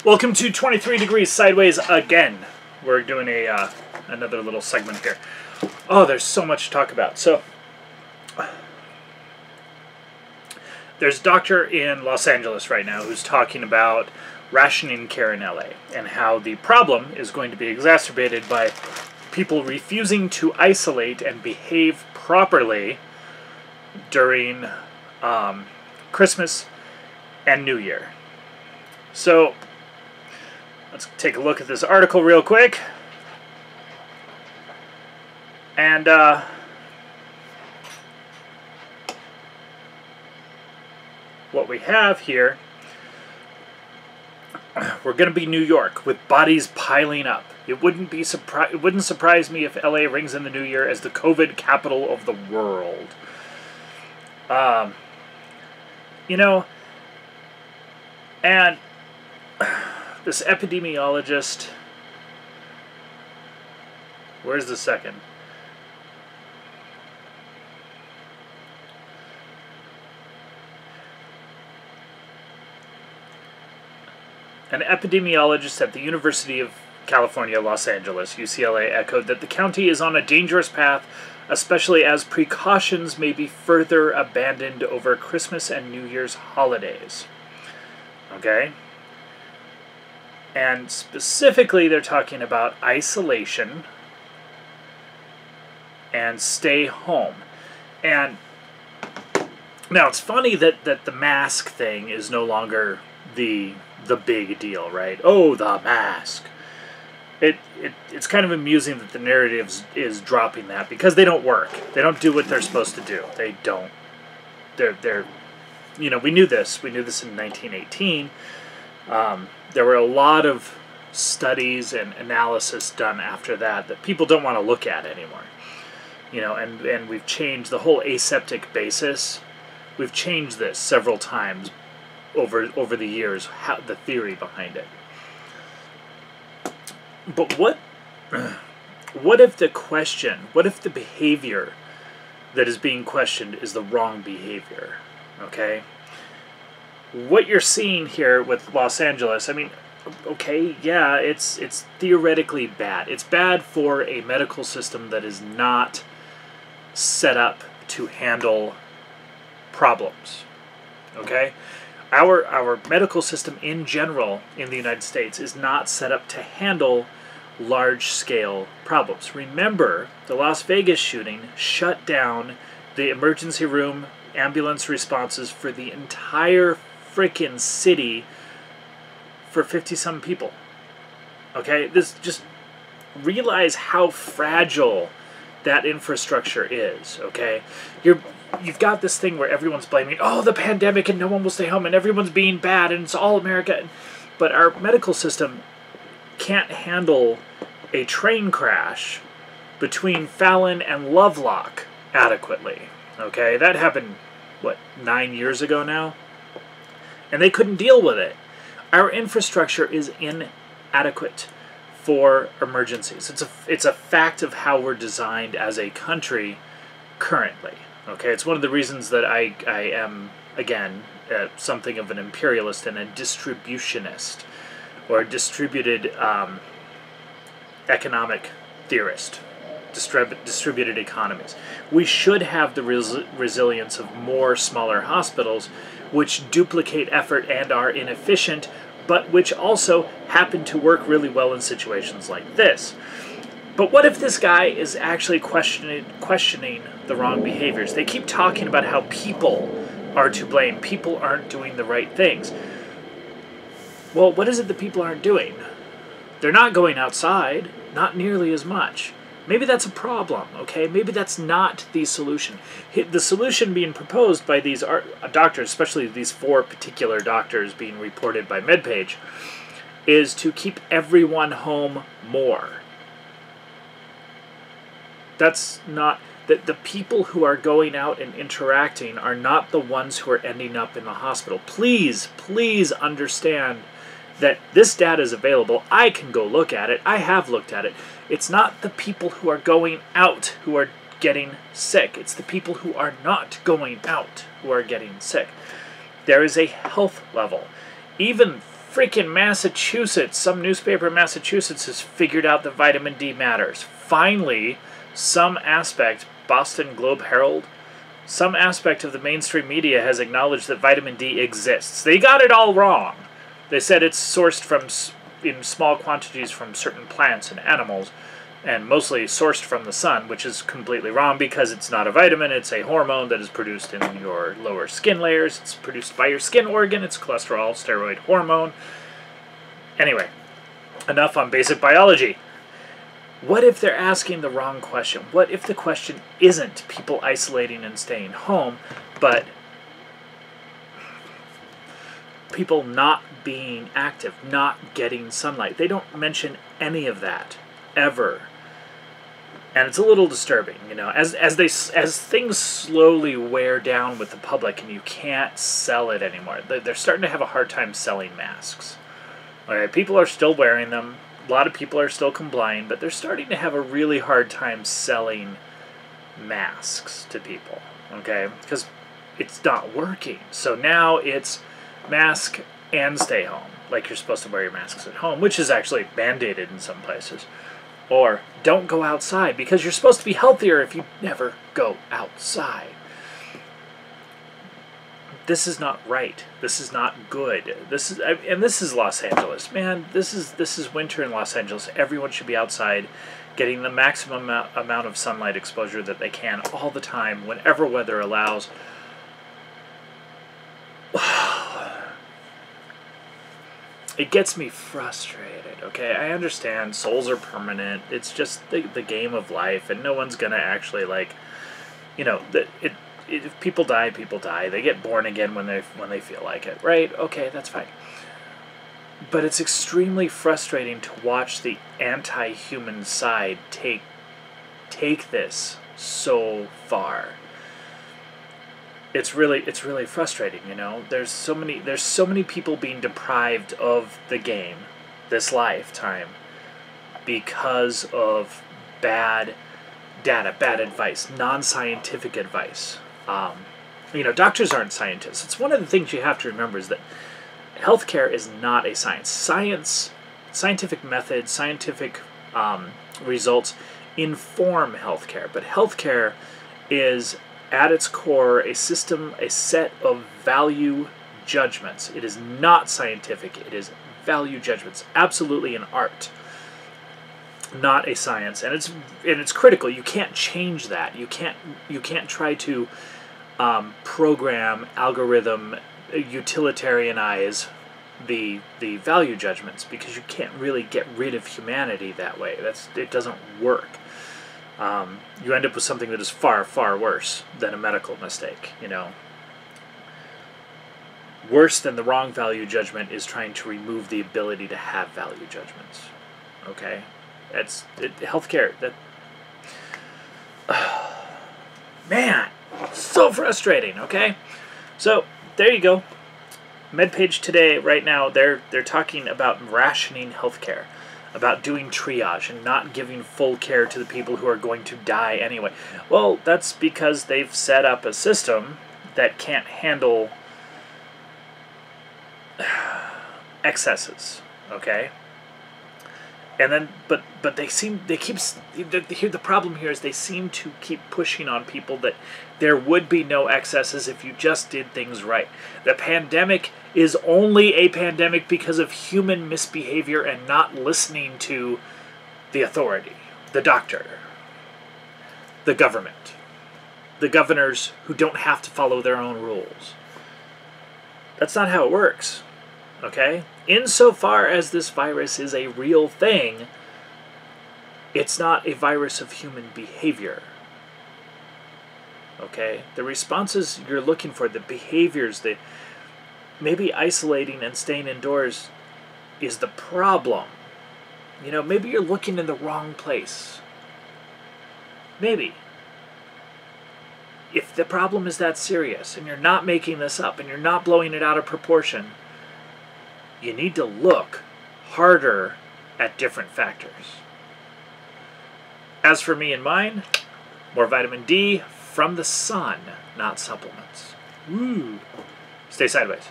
Welcome to 23 Degrees Sideways again. We're doing a another little segment here. Oh, there's so much to talk about. So, there's a doctor in Los Angeles right now who's talking about rationing care in LA and how the problem is going to be exacerbated by people refusing to isolate and behave properly during Christmas and New Year. So, let's take a look at this article real quick. And what we have here, we're going to be New York with bodies piling up. It wouldn't surprise me if LA rings in the new year as the COVID capital of the world. You know, and this epidemiologist, where's the second? An epidemiologist at the University of California, Los Angeles, UCLA, echoed that the county is on a dangerous path, especially as precautions may be further abandoned over Christmas and New Year's holidays. Okay? And specifically, they're talking about isolation and stay home. And now it's funny that the mask thing is no longer the big deal, right? Oh, the mask. It's kind of amusing that the narrative is dropping that because they don't work. They don't do what they're supposed to do. They don't. They're you know, we knew this. We knew this in 1918. There were a lot of studies and analysis done after that people don't want to look at anymore. You know, and we've changed the whole aseptic basis. We've changed this several times over the years, the theory behind it. But what if the behavior that is being questioned is the wrong behavior? Okay? What you're seeing here with Los Angeles, I mean, okay, yeah, it's theoretically bad. It's bad for a medical system that is not set up to handle problems. Okay? Our medical system in general in the United States is not set up to handle large-scale problems. Remember, the Las Vegas shooting shut down the emergency room ambulance responses for the entire freaking city for 50-some people. Okay? This, just realize how fragile that infrastructure is, okay? You've got this thing where everyone's blaming, oh, the pandemic and no one will stay home and everyone's being bad and it's all America. But our medical system can't handle a train crash between Fallon and Lovelock adequately. Okay, that happened, what, 9 years ago now? And they couldn't deal with it. Our infrastructure is inadequate for emergencies. It's a fact of how we're designed as a country currently. Okay, it's one of the reasons that I am, again, something of an imperialist and a distributionist, or a distributed economic theorist, distributed economies. We should have the resilience of more smaller hospitals, which duplicate effort and are inefficient, but which also happen to work really well in situations like this. But what if this guy is actually questioning the wrong behaviors? They keep talking about how people are to blame. People aren't doing the right things. Well, what is it that people aren't doing? They're not going outside, not nearly as much. Maybe that's a problem, okay? Maybe that's not the solution. The solution being proposed by these doctors, especially these 4 particular doctors being reported by MedPage, is to keep everyone home more. That's not... The people who are going out and interacting are not the ones who are ending up in the hospital. Please, please understand that this data is available. I can go look at it. I have looked at it. It's not the people who are going out who are getting sick. It's the people who are not going out who are getting sick. There is a health level. Even Freaking Massachusetts, some newspaper in Massachusetts has figured out that vitamin D matters. Finally, some aspect, Boston Globe Herald, some aspect of the mainstream media has acknowledged that vitamin D exists. They got it all wrong. They said it's sourced from in small quantities from certain plants and animals, and mostly sourced from the sun, which is completely wrong because it's not a vitamin, it's a hormone that is produced in your lower skin layers. It's produced by your skin organ. It's cholesterol, steroid hormone. Anyway, enough on basic biology. What if they're asking the wrong question? What if the question isn't people isolating and staying home, but people not being active, not getting sunlight? They don't mention any of that, ever. And it's a little disturbing, you know, as things slowly wear down with the public and you can't sell it anymore. They're starting to have a hard time selling masks. All right, people are still wearing them. A lot of people are still complying, but they're starting to have a really hard time selling masks to people, okay? Because it's not working. So now it's mask and stay home, like you're supposed to wear your masks at home, which is actually mandated in some places. Or don't go outside because you're supposed to be healthier if you never go outside. This is not right. This is not good. This is Los Angeles, man. This is winter in Los Angeles. Everyone should be outside, getting the maximum amount of sunlight exposure that they can all the time, whenever weather allows. It gets me frustrated, okay? I understand souls are permanent. It's just the game of life, and no one's gonna actually, like, you know, if people die, people die. They get born again when they feel like it, right? Okay, that's fine. But it's extremely frustrating to watch the anti-human side take this so far. It's really frustrating, you know. There's so many people being deprived of the game this lifetime because of bad data, bad advice, non-scientific advice. You know, doctors aren't scientists. It's one of the things you have to remember is that healthcare is not a science. Scientific methods, scientific results inform healthcare, but healthcare is at its core a system, a set of value judgments. It is not scientific. It is value judgments. Absolutely an art, not a science, and it's critical. You can't change that. You can't try to program, algorithm, utilitarianize the value judgments, because you can't really get rid of humanity that way. It doesn't work. You end up with something that is far, far worse than a medical mistake, you know. Worse than the wrong value judgment is trying to remove the ability to have value judgments. Okay? Healthcare, man, so frustrating, okay? So, there you go. MedPage Today, right now, they're talking about rationing healthcare, about doing triage and not giving full care to the people who are going to die anyway. Well, that's because they've set up a system that can't handle excesses, okay? And then, but the problem here is they seem to keep pushing on people that there would be no excesses if you just did things right. The pandemic is only a pandemic because of human misbehavior and not listening to the authority, the doctor, the government, the governors who don't have to follow their own rules. That's not how it works, okay? Insofar as this virus is a real thing, it's not a virus of human behavior. Okay? The responses you're looking for, the behaviors, maybe isolating and staying indoors is the problem. You know, maybe you're looking in the wrong place. Maybe. If the problem is that serious and you're not making this up and you're not blowing it out of proportion, you need to look harder at different factors. As for me and mine, more vitamin D from the sun, not supplements. Woo! Stay sideways.